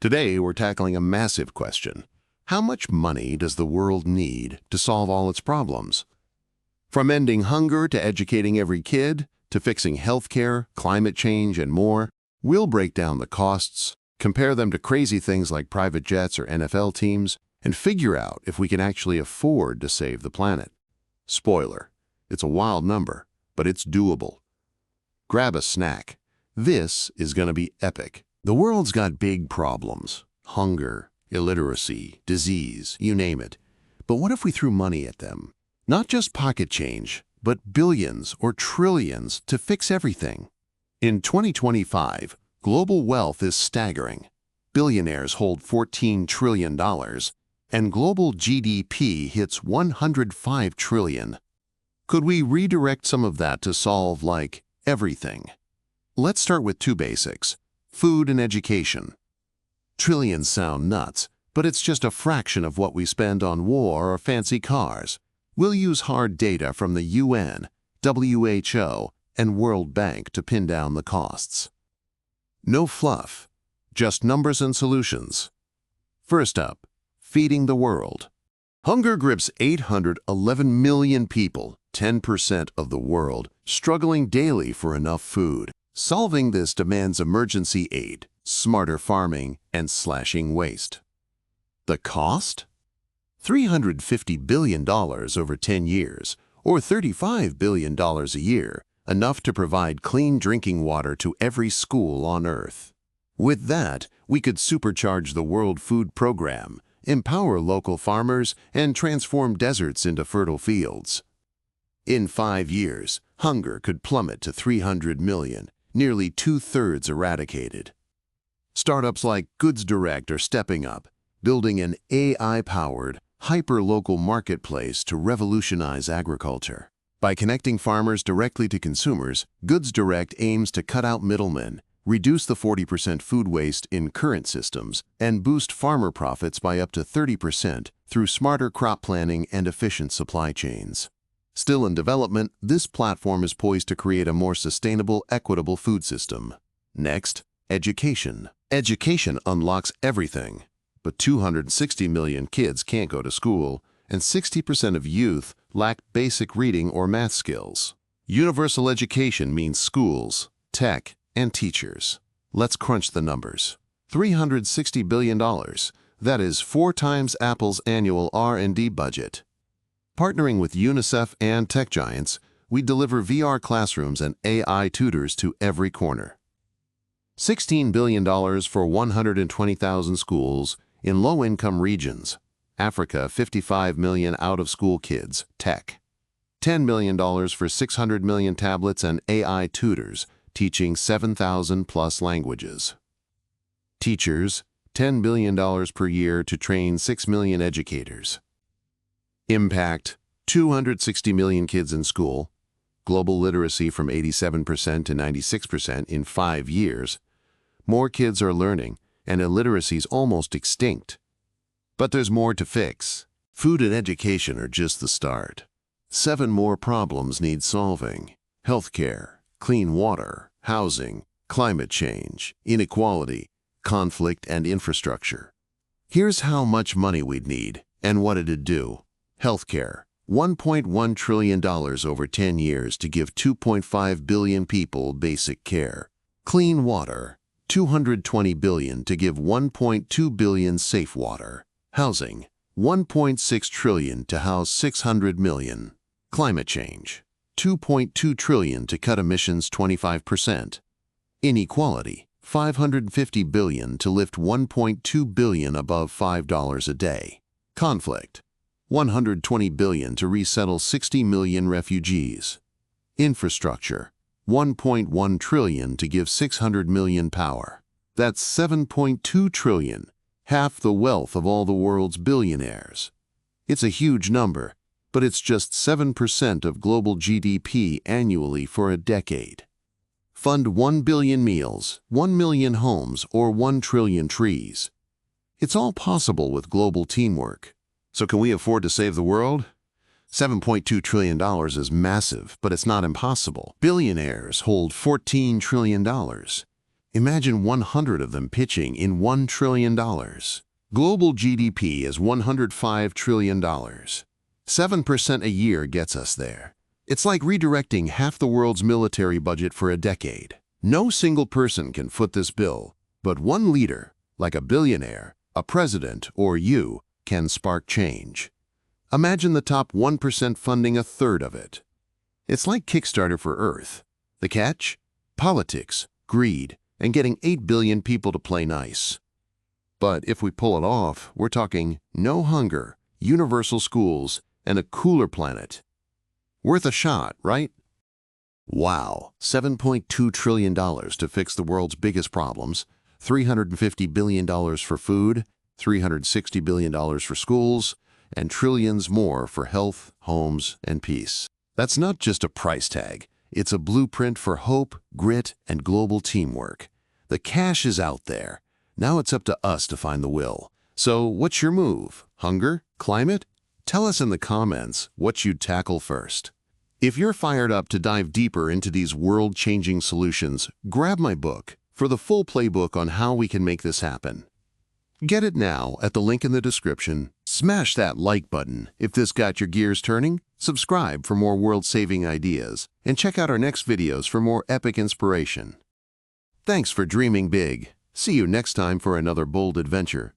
Today, we're tackling a massive question. How much money does the world need to solve all its problems? From ending hunger to educating every kid, to fixing healthcare, climate change, and more, we'll break down the costs, compare them to crazy things like private jets or NFL teams, and figure out if we can actually afford to save the planet. Spoiler, it's a wild number, but it's doable. Grab a snack. This is going to be epic. The world's got big problems. Hunger, illiteracy, disease, you name it. But what if we threw money at them? Not just pocket change, but billions or trillions to fix everything. In 2025, global wealth is staggering. Billionaires hold $14 trillion, and global GDP hits $105 trillion. Could we redirect some of that to solve, like, everything? Let's start with two basics: food and education. Trillions sound nuts, but it's just a fraction of what we spend on war or fancy cars. We'll use hard data from the UN, WHO, and World Bank to pin down the costs. No fluff, just numbers and solutions. First up, feeding the world. Hunger grips 811 million people, 10% of the world, struggling daily for enough food. Solving this demands emergency aid, smarter farming, and slashing waste. The cost? $350 billion over 10 years, or $35 billion a year, enough to provide clean drinking water to every school on Earth. With that, we could supercharge the World Food Program, empower local farmers, and transform deserts into fertile fields. In 5 years, hunger could plummet to 300 million, nearly 2/3 eradicated. Startups like Goodsdirect are stepping up, building an AI-powered, hyper-local marketplace to revolutionize agriculture. By connecting farmers directly to consumers, Goodsdirect aims to cut out middlemen, reduce the 40% food waste in current systems, and boost farmer profits by up to 30% through smarter crop planning and efficient supply chains. Still in development, this platform is poised to create a more sustainable, equitable food system. Next, education. Education unlocks everything, but 260 million kids can't go to school, and 60% of youth lack basic reading or math skills. Universal education means schools, tech, and teachers. Let's crunch the numbers. $360 billion. That is 4 times Apple's annual R&D budget. Partnering with UNICEF and tech giants, we deliver VR classrooms and AI tutors to every corner. $16 billion for 120,000 schools in low-income regions. Africa, 55 million out-of-school kids, tech. $10 million for 600 million tablets and AI tutors, teaching 7,000+ languages. Teachers, $10 billion per year to train 6 million educators. Impact, 260 million kids in school, global literacy from 87% to 96% in 5 years. More kids are learning, and illiteracy is almost extinct. But there's more to fix. Food and education are just the start. 7 more problems need solving: healthcare, clean water, housing, climate change, inequality, conflict, and infrastructure. Here's how much money we'd need, and what it'd do. Healthcare, $1.1 trillion over 10 years to give 2.5 billion people basic care. Clean water, $220 billion to give 1.2 billion safe water. Housing, $1.6 trillion to house 600 million. Climate change, $2.2 trillion to cut emissions 25%. Inequality, $550 billion to lift 1.2 billion above $5 a day. Conflict, $120 billion to resettle 60 million refugees. Infrastructure, $1.1 trillion to give 600 million power. That's $7.2 trillion, half the wealth of all the world's billionaires. It's a huge number, but it's just 7% of global GDP annually for a decade. Fund 1 billion meals, 1 million homes, or 1 trillion trees. It's all possible with global teamwork. So can we afford to save the world? $7.2 trillion is massive, but it's not impossible. Billionaires hold $14 trillion. Imagine 100 of them pitching in $1 trillion. Global GDP is $105 trillion. 7% a year gets us there. It's like redirecting half the world's military budget for a decade. No single person can foot this bill, but one leader, like a billionaire, a president, or you, can spark change. Imagine the top 1% funding a third of it. It's like Kickstarter for Earth. The catch? Politics, greed, and getting 8 billion people to play nice. But if we pull it off, we're talking no hunger, universal schools, and a cooler planet. Worth a shot, right? Wow, $7.2 trillion to fix the world's biggest problems, $350 billion for food, $360 billion for schools, and trillions more for health, homes, and peace. That's not just a price tag. It's a blueprint for hope, grit, and global teamwork. The cash is out there. Now it's up to us to find the will. So what's your move? Hunger? Climate? Tell us in the comments what you'd tackle first. If you're fired up to dive deeper into these world-changing solutions, grab my book for the full playbook on how we can make this happen. Get it now at the link in the description. Smash that like button if this got your gears turning, subscribe for more world-saving ideas, and check out our next videos for more epic inspiration. Thanks for dreaming big. See you next time for another bold adventure.